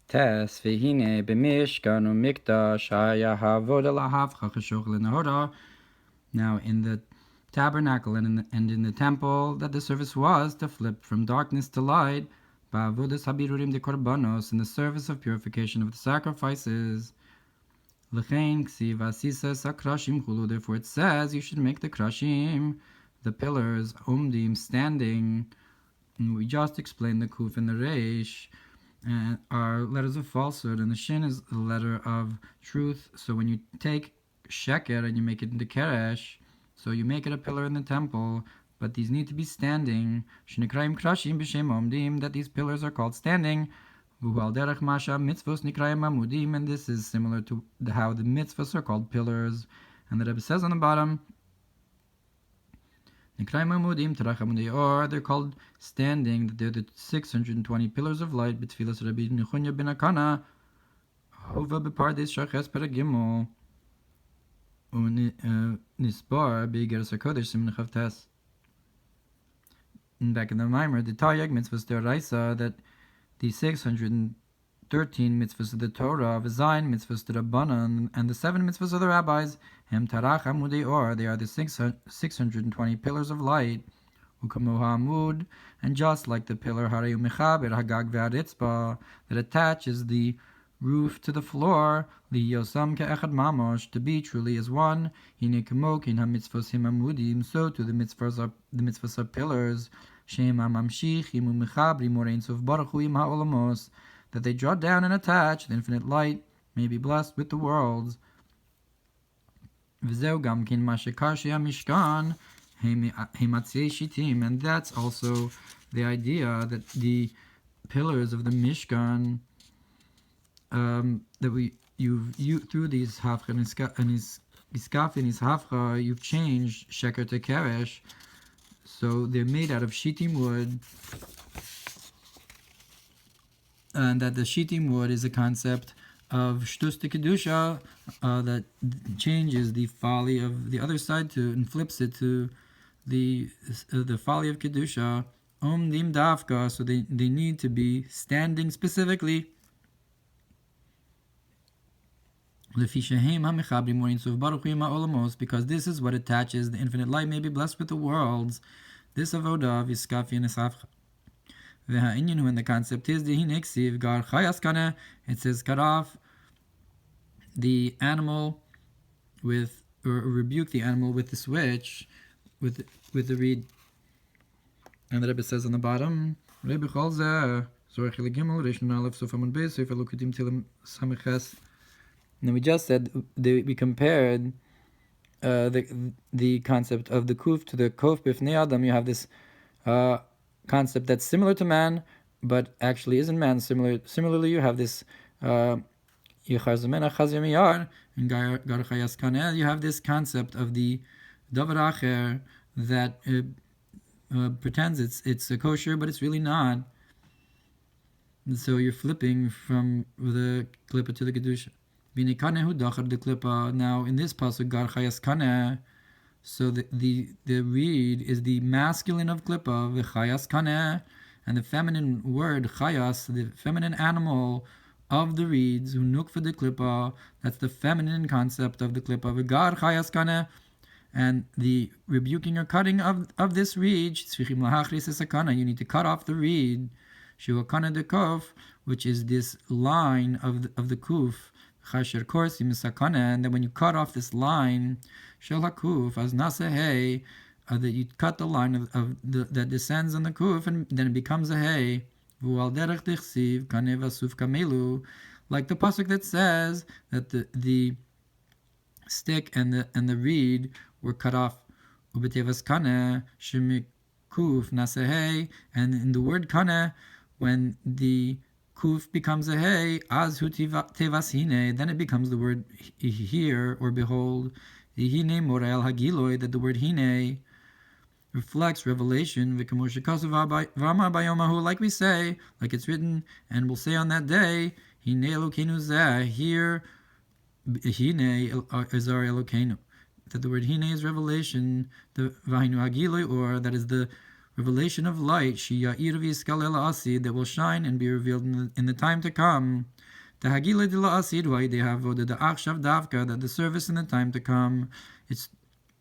Tes v'hine b'mishkan u'mikdash haya havoda lahavcha cheshach l'nahora. Now in the tabernacle and in the temple that the service was to flip from darkness to light, ba'avodas habirurim de korbanos, in the service of purification of the sacrifices. L'chein ksiv asisa sakrashim chulu. Therefore it says you should make the krashim, the pillars, umdim, standing. And we just explained the kuf and the reish are letters of falsehood, and the shin is the letter of truth. So when you take sheker and you make it into keresh, so you make it a pillar in the temple, but these need to be standing. Shnikraim krashim b'shem omdim, that these pillars are called standing. V'hual derech masha mitzvos nikraim amudim, and this is similar to how the mitzvos are called pillars. And the Rebbe says on the bottom, Nikraim amudim terach amudei or, they're called standing. They're the 620 pillars of light. B'tfilas Rabbi Nechunya ben Akana, hova b'pardes shaches Perek Gimel, u'nisbar b'Igeres HaKodesh Siman Chavtes. Back in the Mamer, the Taryag mitzvahs deraisa, that the 613 mitzvahs of the Torah, V'zayin mitzvahs to Rabbanan, and the 7 mitzvahs of the rabbis, Hem tarach amudei or, they are the 620 pillars of light. Ukamu ha'amud, and just like the pillar Harei u'mechaber hagag ve'aritzba, that attaches the roof to the floor, liyosam ke'echad mamosh, to be truly as one. Hine kemo kin ha'mitzvos him amudim, so to the mitzvahs are pillars. Shem ha'mamshichim u'mechabrim u'rein sof baruch hu im ha'olamos, that they draw down and attach the infinite light, may be blessed with the worlds. V'zeu gam kin ma shekar she'hamishkan heimatzei shitim, and that's also the idea that the pillars of the Mishkan, that you through these hafcha and iskaf and his hafcha, you've changed sheker to keresh, so they're made out of shittim wood, and that the shittim wood is a concept of shtus to kedusha, that changes the folly of the other side to and flips it to the folly of kedusha. Dim dafka, so they need to be standing specifically. Because this is what attaches the infinite light, may be blessed with the worlds. This avodah of iskafi and isafcha. When the concept is gar chayas, it says cut off the animal with, or rebuke the animal with the switch, with the reed. And the Rebbe says on the bottom, now we just said we compared the concept of the kuf to the kof b'fnei adam. You have this concept that's similar to man, but actually isn't man. Similarly, you have this and you have this concept of the davar acher that pretends it's a kosher, but it's really not. And so you're flipping from the klippa to the kedusha. Now in this pasuk, gar chayas kaneh, so the reed is the masculine of klippa, v'chayas kaneh, and the feminine word chayas, the feminine animal of the reeds, unuk for the klippa, that's the feminine concept of the klippa, v'gar chayas kaneh, and the rebuking or cutting of this reed, you need to cut off the reed, shuakana de kof, which is this line of the kuf, and then when you cut off this line, shel hakuf as naseh, that you cut the line that descends on the kuf, and then it becomes a hay. Like the pasuk that says that the stick and the reed were cut off. Ubetevas kaneh shemikuf naseh, and in the word kaneh, when the kuf becomes a hey, az hu tevas hine, then it becomes the word here or behold. Hine morel hagiloi, that the word hine reflects revelation. Like we say, like it's written, and we'll say on that day, hine elokenu zeh, here hine is our elokenu. That the word hine is revelation, the vahinu hagiloi, or that is the revelation of light, that will shine and be revealed in the time to come. That the service in the time to come, it's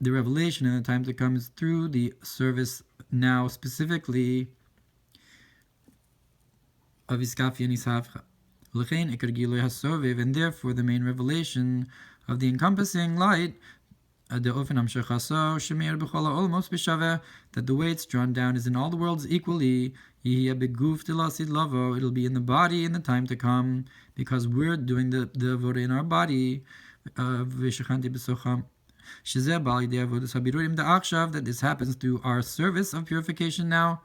the revelation in the time to come is through the service now specifically of Iskafi and Ishavcha. And therefore the main revelation of the encompassing light, that the way it's drawn down is in all the worlds equally. It'll be in the body in the time to come, because we're doing the avodah in our body. That this happens through our service of purification now.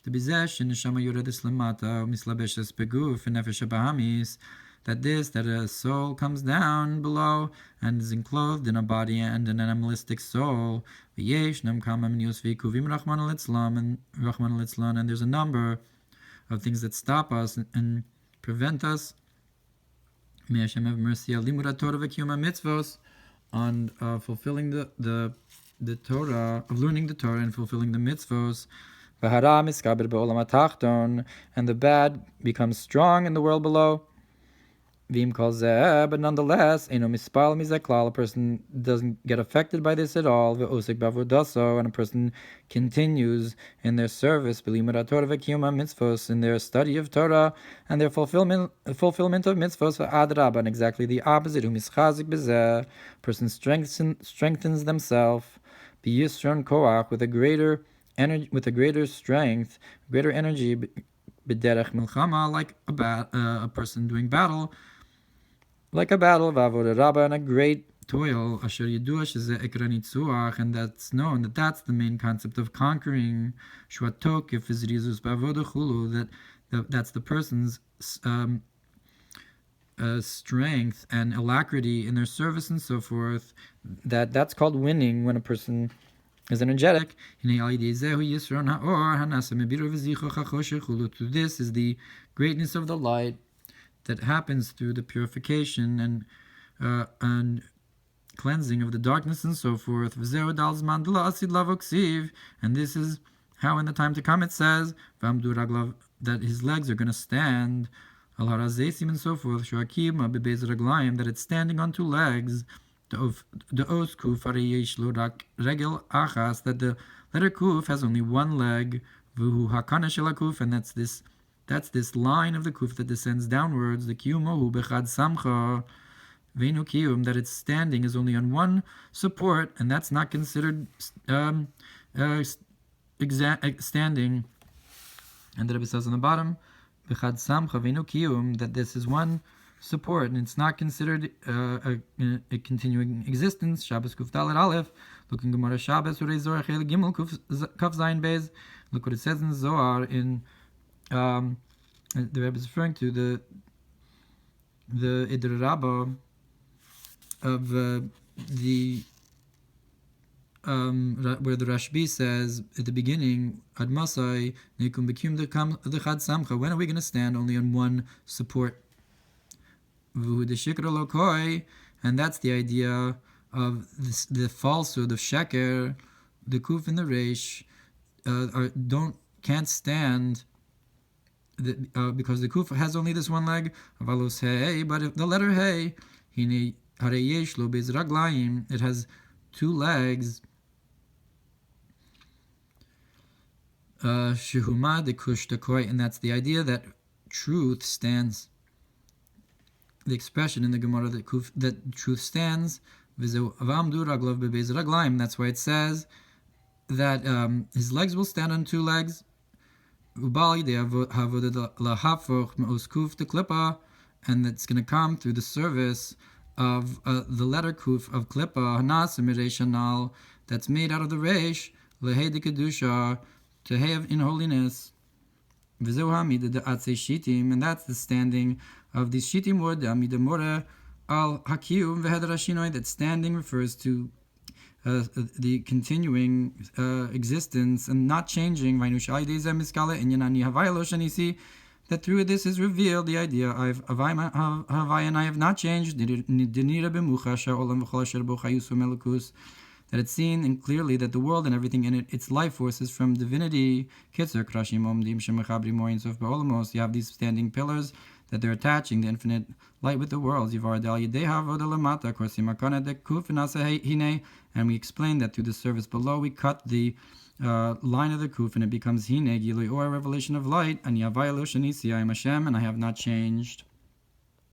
That a soul comes down below and is enclosed in a body and an animalistic soul. And there's a number of things that stop us and prevent us. May Hashem have mercy on fulfilling the Torah, of learning the Torah and fulfilling the mitzvos. And the bad becomes strong in the world below. But nonetheless, a person doesn't get affected by this at all. And a person continues in their service, in their study of Torah and their fulfillment of mitzvos. And exactly the opposite. A person strengthens themselves with a greater energy, with a greater strength, greater energy, like a person doing battle. Like a battle of avodah rabbah and a great toil, and that's known that that's the main concept of conquering. That's the person's strength and alacrity in their service and so forth. That's called winning when a person is energetic. Through this is the greatness of the light that happens through the purification and cleansing of the darkness and so forth. And this is how in the time to come it says that his legs are going to stand, and so forth, that it's standing on two legs. That the letter kuf has only one leg, and that's this line of the kuf that descends downwards. The kiyumohu bechad samcha veinu kiyum, that it's standing is only on one support, and that's not considered standing. And the Rebbe says on the bottom, bechad samcha veinu kiyum, that this is one support and it's not considered a continuing existence. Shabbos kuf dalet aleph. Look in Gemara Shabbos Urei Zohar Chel Gimel Kaf Zayin Beis. Look what it says in Zohar in the Rebbe is referring to the Idr Rabbah of where the Rashbi says at the beginning, Ad Masai Nekum Bekim the Chad Samcha. When are we going to stand only on one support? And that's the idea of the falsehood of sheker. The kuf and the reish can't stand because the kuf has only this one leg. But if the letter hey, it has two legs. And that's the idea that truth stands. The expression in the Gemara that truth stands. That's why it says that his legs will stand on two legs. And it's going to come through the service of the letter kuf of klippa, that's made out of the reish, to have in holiness. And that's the standing of the shitim wood, al hakiyum v'heder. That standing refers to the continuing existence and not changing. That through this is revealed the idea of Havai and I have not changed. that it's seen and clearly that the world and everything in it, its life force is from divinity. Kitzer krashim omdim shemechabri moyin sof ba'olamos. You have these standing pillars that they're attaching the infinite light with the worlds. And we explained that through the service below, we cut the line of the kuf, and it becomes hine gilui or revelation of light, and Yavai lo shanisi I am Hashem, and I have not changed.